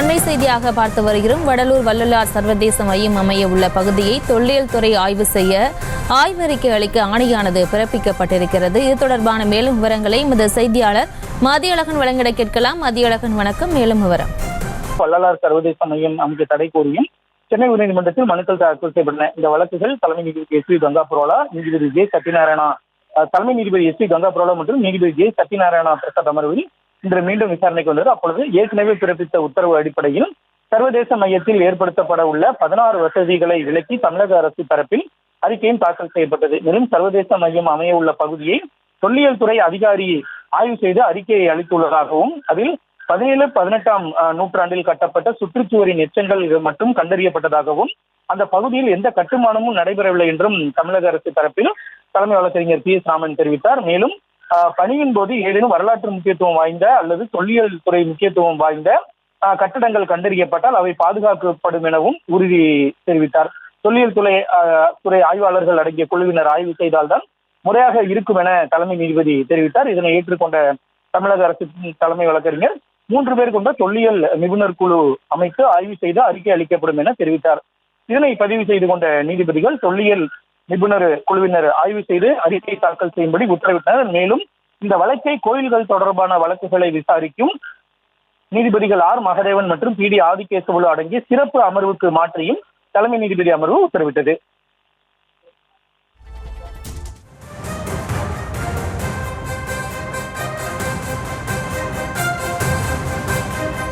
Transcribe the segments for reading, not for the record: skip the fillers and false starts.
அண்மை செய்தியாக பார்த்து வருகிறோம். வடலூர் வள்ளலார் சர்வதேச மையம் அமைய உள்ள பகுதியை தொல்லியல் துறை ஆய்வு செய்ய ஆய்வறிக்கை அளிக்க ஆணையானது பிறப்பிக்கப்பட்டிருக்கிறது. இது தொடர்பான மேலும் விவரங்களை எமது செய்தியாளர் மதியழகன் வழங்கிட கேட்கலாம். மதியழகன், வணக்கம். மேலும் விவரம். வள்ளலார் சர்வதேச மையம் அமைக்க தடை கோரியும் சென்னை உயர்நீதிமன்றத்தில் மனுக்கள் தாக்கல் செய்யப்பட்டன. இந்த வழக்குகள் தலைமை நீதிபதி எஸ் வி கங்கா புரோலா, நீதிபதி ஜே சத்யநாராயணா, தலைமை நீதிபதி எஸ் வி கங்கா புரோலா மற்றும் நீதிபதி ஜே சத்யநாராயணா பிரசாத் அமர்வில் இன்று மீண்டும் விசாரணைக்கு வந்தது. அப்பொழுது ஏற்கனவே பிறப்பித்த உத்தரவு அடிப்படையில் சர்வதேச மையத்தில் ஏற்படுத்தப்பட உள்ள 16 வசதிகளை விலக்கி தமிழக அரசு தரப்பில் அறிக்கையும் தாக்கல் செய்யப்பட்டது. மேலும் சர்வதேச மையம் அமைய உள்ள பகுதியை தொல்லியல் துறை அதிகாரி ஆய்வு செய்து அறிக்கையை அளித்துள்ளதாகவும் அதில் 17-18ஆம் நூற்றாண்டில் கட்டப்பட்ட சுற்றுச்சுவரின் எச்சங்கள் மட்டும் கண்டறியப்பட்டதாகவும் அந்த பகுதியில் எந்த கட்டுமானமும் நடைபெறவில்லை என்றும் தமிழக அரசு தரப்பில் தலைமை வழக்கறிஞர் பி எஸ் ராமன் தெரிவித்தார். மேலும் பணியின் போது ஏதேனும் வரலாற்று முக்கியத்துவம் வாய்ந்த அல்லது தொல்லியல் துறை முக்கியத்துவம் வாய்ந்த கட்டடங்கள் கண்டறியப்பட்டால் அவை பாதுகாக்கப்படும் எனவும் உறுதி தெரிவித்தார். தொல்லியல் துறை ஆய்வாளர்கள் அடங்கிய குழுவினர் ஆய்வு செய்தால்தான் முறையாக இருக்கும் என தலைமை நீதிபதி தெரிவித்தார். இதனை ஏற்றுக்கொண்ட தமிழக அரசின் தலைமை வழக்கறிஞர் 3 பேர் கொண்ட தொல்லியல் நிபுணர் குழு அமைத்து ஆய்வு செய்து அறிக்கை அளிக்கப்படும் என தெரிவித்தார். இதனை பதிவு செய்து கொண்ட நீதிபதிகள் தொல்லியல் நிபுணர் குழுவினர் ஆய்வு செய்து அறிக்கை தாக்கல் செய்யும்படி உத்தரவிட்டனர். மேலும் இந்த வழக்கை கோயில்கள் தொடர்பான வழக்குகளை விசாரிக்கும் நீதிபதிகள் ஆர் மகதேவன் மற்றும் பி டி ஆதிகேசவலு அடங்கிய சிறப்பு அமர்வுக்கு மாற்றியும் தலைமை நீதிபதி அமர்வு உத்தரவிட்டது.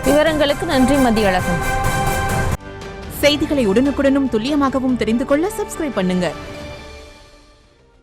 விவரங்களுக்கு நன்றி மதியழகன். செய்திகளை உடனுக்குடனும் துல்லியமாகவும் தெரிந்து கொள்ள சப்ஸ்கிரைப் பண்ணுங்க.